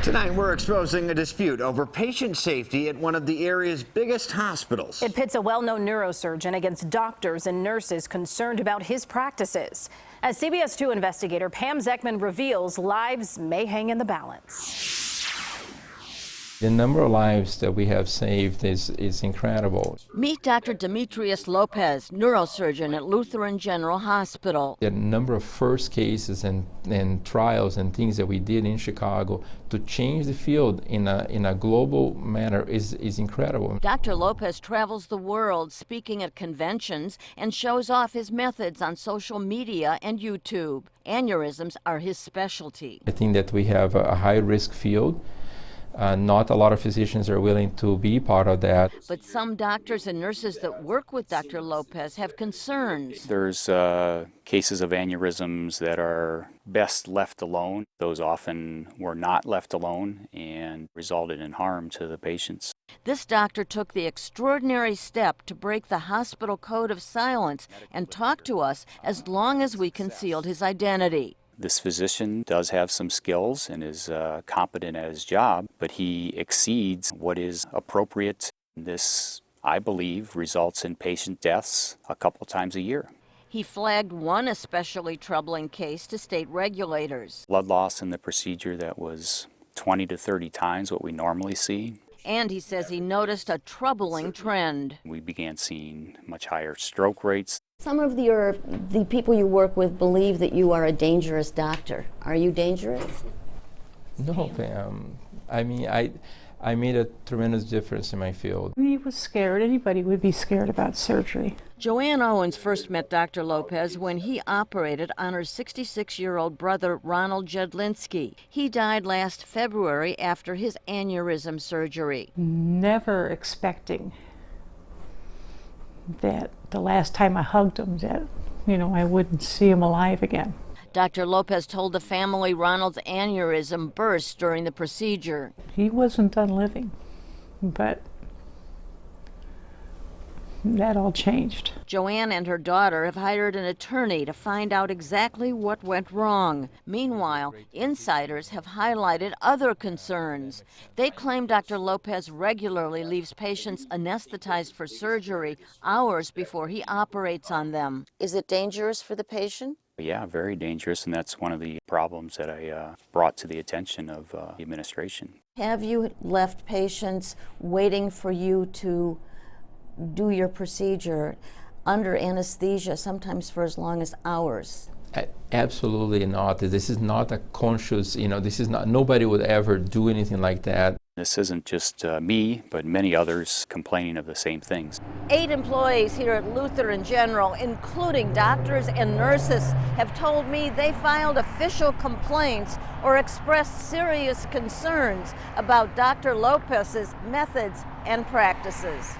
Tonight, we're exposing a dispute over patient safety at one of the area's biggest hospitals. It pits a well-known neurosurgeon against doctors and nurses concerned about his practices. As CBS 2 investigator Pam Zekman reveals, lives may hang in the balance. The number of lives that we have saved is incredible. Meet Dr. Demetrius Lopez, neurosurgeon at Lutheran General Hospital. The number of first cases and trials and things that we did in Chicago to change the field in a global manner is incredible. Dr. Lopez travels the world speaking at conventions and shows off his methods on social media and YouTube. Aneurysms are his specialty. I think that we have a high-risk field. Not a lot of physicians are willing to be part of that. But some doctors and nurses that work with Dr. Lopez have concerns. There's cases of aneurysms that are best left alone. Those often were not left alone and resulted in harm to the patients. This doctor took the extraordinary step to break the hospital code of silence and talk to us as long as we concealed his identity. This physician does have some skills and is competent at his job, but he exceeds what is appropriate. This, I believe, results in patient deaths a couple times a year. He flagged one especially troubling case to state regulators. Blood loss in the procedure that was 20 to 30 times what we normally see. And he says he noticed a troubling trend. We began seeing much higher stroke rates. Some of the people you work with believe that you are a dangerous doctor. Are you dangerous? No, Pam. I mean, I made a tremendous difference in my field. He was scared. Anybody would be scared about surgery. Joanne Owens first met Dr. Lopez when he operated on her 66-year-old brother, Ronald Jedlinski. He died last February after his aneurysm surgery. Never expecting that the last time I hugged him that, I wouldn't see him alive again. Dr. Lopez told the family Ronald's aneurysm burst during the procedure. He wasn't done living, but that all changed. Joanne and her daughter have hired an attorney to find out exactly what went wrong. Meanwhile, insiders have highlighted other concerns. They claim Dr. Lopez regularly leaves patients anesthetized for surgery hours before he operates on them. Is it dangerous for the patient? Yeah, very dangerous, and that's one of the problems that I brought to the attention of the administration. Have you left patients waiting for you to do your procedure under anesthesia, sometimes for as long as hours? Absolutely not. This is not a conscious, this is not, nobody would ever do anything like that. This isn't just me, but many others complaining of the same things. 8 employees here at Lutheran General, including doctors and nurses, have told me they filed official complaints or expressed serious concerns about Dr. Lopez's methods and practices.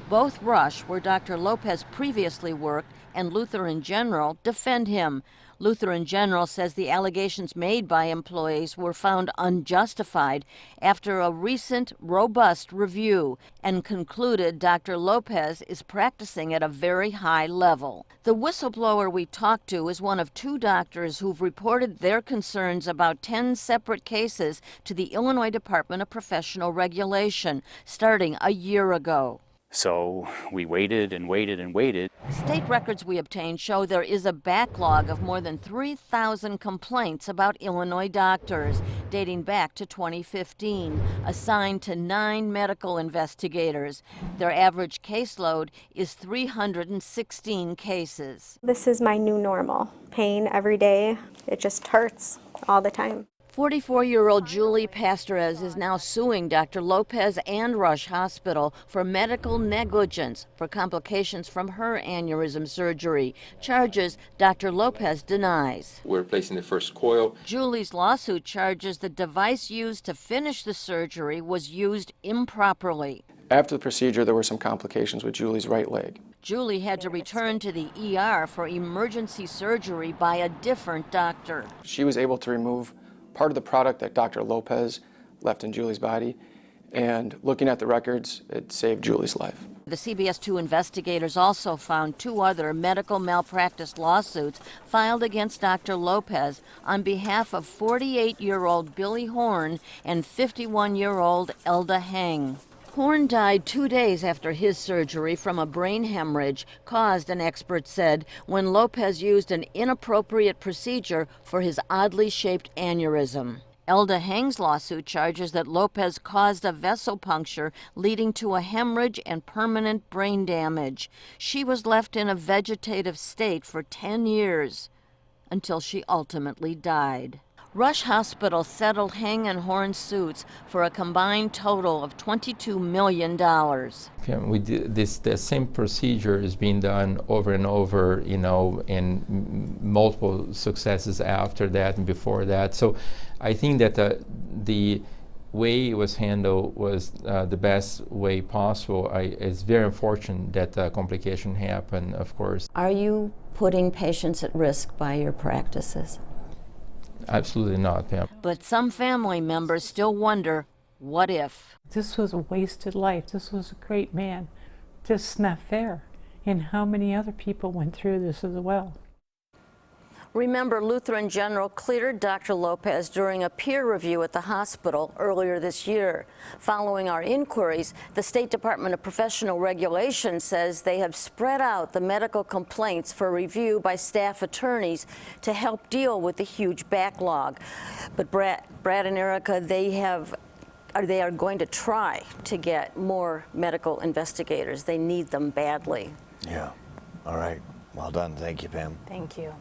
Both Rush, where Dr. Lopez previously worked, and Lutheran General defend him. Lutheran General says the allegations made by employees were found unjustified after a recent, robust review and concluded Dr. Lopez is practicing at a very high level. The whistleblower we talked to is one of 2 doctors who've reported their concerns about 10 separate cases to the Illinois Department of Professional Regulation, starting a year ago. So we waited and waited and waited. State records we obtained show there is a backlog of more than 3,000 complaints about Illinois doctors, dating back to 2015, assigned to 9 medical investigators. Their average caseload is 316 cases. This is my new normal. Pain every day. It just hurts all the time. 44-year-old Julie Pastorez is now suing Dr. Lopez and Rush Hospital for medical negligence for complications from her aneurysm surgery, charges Dr. Lopez denies. We're placing the first coil. Julie's lawsuit charges the device used to finish the surgery was used improperly. After the procedure, there were some complications with Julie's right leg. Julie had to return to the ER for emergency surgery by a different doctor. She was able to remove part of the product that Dr. Lopez left in Julie's body, and looking at the records, it saved Julie's life. The CBS 2 investigators also found 2 other medical malpractice lawsuits filed against Dr. Lopez on behalf of 48-year-old Billy Horn and 51-year-old Elda Heng. Horn died 2 days after his surgery from a brain hemorrhage caused, an expert said, when Lopez used an inappropriate procedure for his oddly shaped aneurysm. Elda Heng's lawsuit charges that Lopez caused a vessel puncture leading to a hemorrhage and permanent brain damage. She was left in a vegetative state for 10 years until she ultimately died. Rush Hospital settled Heng and Horn's suits for a combined total of $22 million. Yeah, we did the same procedure is being done over and over, you know, and multiple successes after that and before that. So I think that the way it was handled was the best way possible. It's very unfortunate that complication happened, of course. Are you putting patients at risk by your practices? Absolutely not, Pam. But some family members still wonder, what if? This was a wasted life. This was a great man. This is not fair. And how many other people went through this as well? Remember, Lutheran General cleared Dr. Lopez during a peer review at the hospital earlier this year. Following our inquiries, the State Department of Professional Regulation says they have spread out the medical complaints for review by staff attorneys to help deal with the huge backlog. But Brad and Erica, they are going to try to get more medical investigators. They need them badly. Yeah. All right. Well done. Thank you, Pam. Thank you.